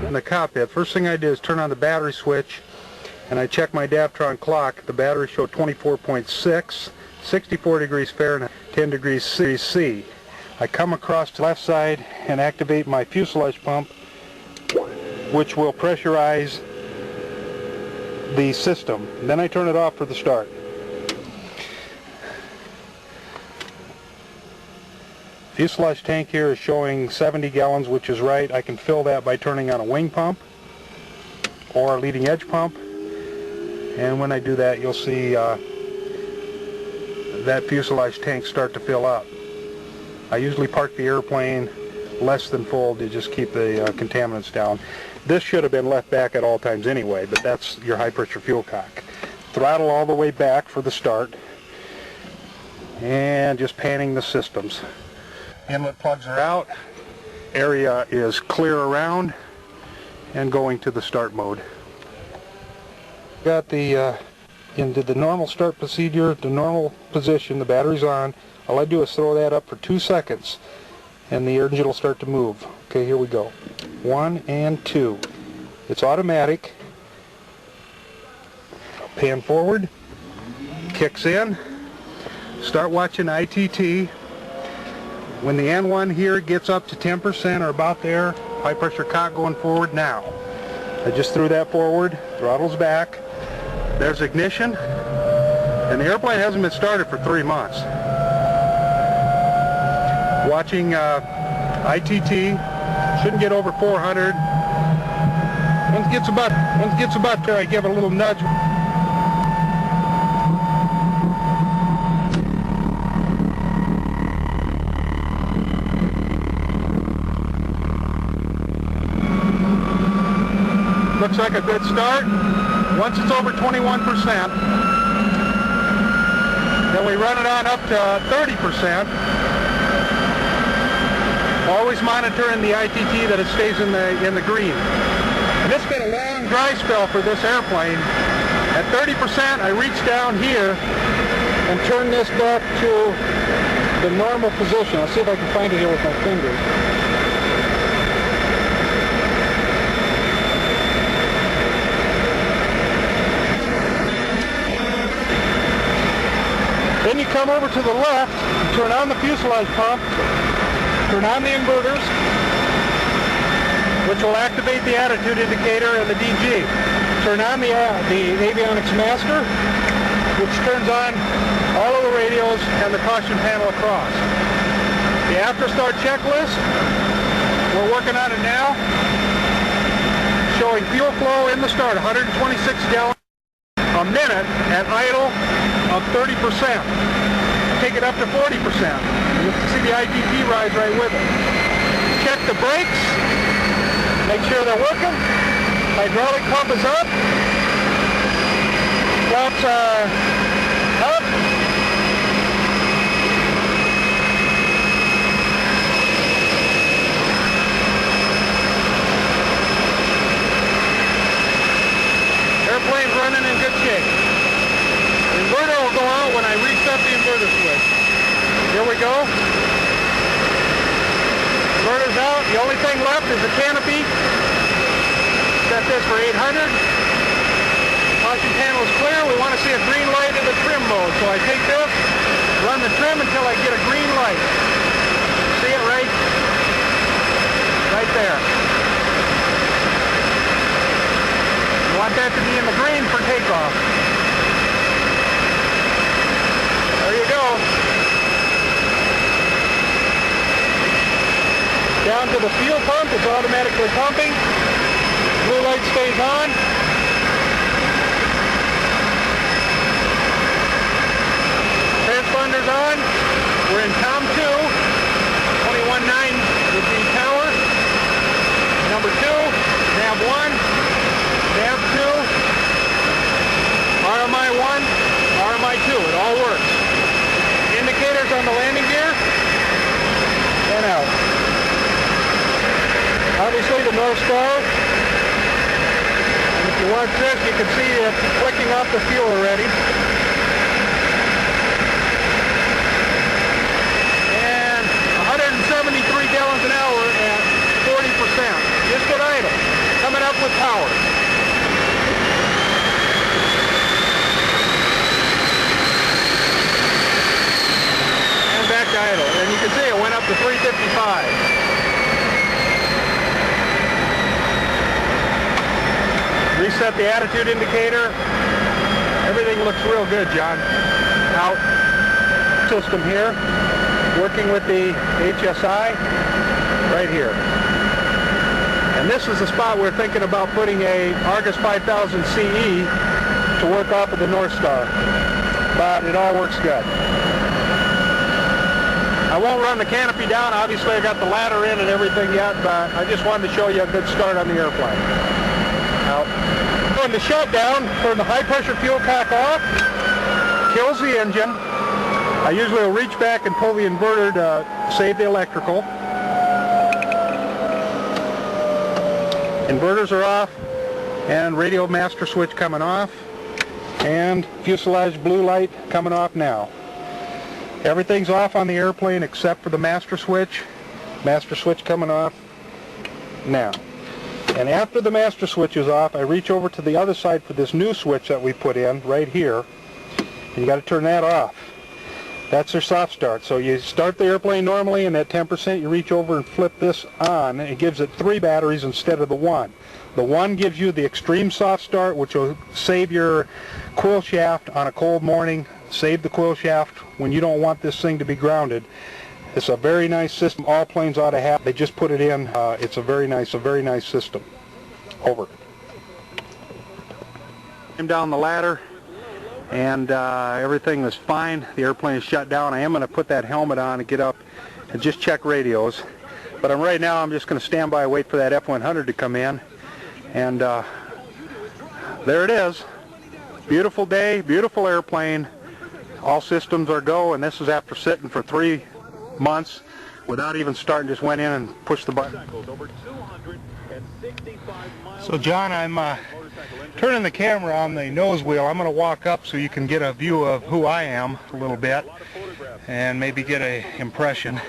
In the cockpit, first thing I did is turn on the battery switch, and I checked my Daptron clock. The battery showed 24.6, 64 degrees Fahrenheit, 10 degrees C. I come across to the left side and activate my fuselage pump, which will pressurize the system. Then I turn it off for the start. Fuselage tank here is showing 70 gallons, which is right. I can fill that by turning on a wing pump or a leading edge pump. And when I do that, you'll see that fuselage tank start to fill up. I usually park the airplane less than full to just keep the contaminants down. This should have been left back at all times anyway, but that's your high pressure fuel cock. Throttle all the way back for the start, and just panning the systems. Inlet plugs are out, area is clear around, and going to the start mode. Got the into the normal start procedure, the normal position, the battery's on. All I do is throw that up for 2 seconds and the engine will start to move. Okay, here we go. 1 and 2. It's automatic. Pan forward, kicks in. Start watching ITT. When the N1 here gets up to 10% or about there, high pressure cock going forward now. I just threw that forward, throttle's back. There's ignition, and the airplane hasn't been started for 3 months. Watching ITT, shouldn't get over 400. Once it gets about there, I give it a little nudge. Looks like a good start. Once it's over 21%, then we run it on up to 30%. Always monitoring the ITT that it stays in the green. And it's been a long dry spell for this airplane. At 30%, I reach down here and turn this back to the normal position. I'll see if I can find it here with my finger. Then you come over to the left, turn on the fuselage pump, turn on the inverters, which will activate the attitude indicator and the DG. Turn on the avionics master, which turns on all of the radios and the caution panel across. The after start checklist, we're working on it now, showing fuel flow in the start, 126 gallons a minute at idle of 30%. Take it up to 40%. You can see the ITT rise right with it. Check the brakes. Make sure they're working. Hydraulic pump is up. Flaps are up. Airplane's running in good shape. The inverter will go out when I reset the inverter switch. Here we go. Inverter's out. The only thing left is the canopy. Set this for 800. Caution panel is clear. We want to see a green light in the trim mode. So I take this, run the trim until I get a green light. See it right there. You want that to be in the green for takeoff. There you go. Down to the fuel pump, it's automatically pumping. Blue light stays on. Transponder's on. We're in COM 2. 21.9 is the tower. Number 2, nav 1, nav 2, RMI 1, RMI 2. It all works. Indicators on the landing gear, and out. Obviously the North Star, and if you watch this, you can see it flicking off the fuel already. And 173 gallons an hour at 40%, just at idle. power. And back to idle. And you can see it went up to 355. Reset the attitude indicator. Everything looks real good, John. Out system here, working with the HSI right here. And this is the spot we're thinking about putting a Argus 5000 CE to work off of the North Star. But it all works good. I won't run the canopy down. Obviously I got the ladder in and everything yet, but I just wanted to show you a good start on the airplane. Out. Doing the shutdown, turn the high pressure fuel cock off, kills the engine. I usually will reach back and pull the inverter to save the electrical. Inverters are off, and radio master switch coming off, and fuselage blue light coming off now. Everything's off on the airplane except for the master switch. Master switch coming off now. And after the master switch is off, I reach over to the other side for this new switch that we put in right here. And you got to turn that off. That's their soft start. So you start the airplane normally, and at 10% you reach over and flip this on. It gives it 3 batteries instead of the 1. The 1 gives you the extreme soft start, which will save your quill shaft on a cold morning. Save the quill shaft when you don't want this thing to be grounded. It's a very nice system. All planes ought to have. They just put it in. It's a very nice system. Over. I'm down the ladder, and everything is fine. The airplane is shut down. I am going to put that helmet on and get up and just check radios. But right now I'm just going to stand by and wait for that F-100 to come in. And there it is. Beautiful day, beautiful airplane. All systems are go, and this is after sitting for 3 months without even starting. Just went in and pushed the button. So John, I'm turning the camera on the nose wheel. I'm going to walk up so you can get a view of who I am a little bit and maybe get an impression.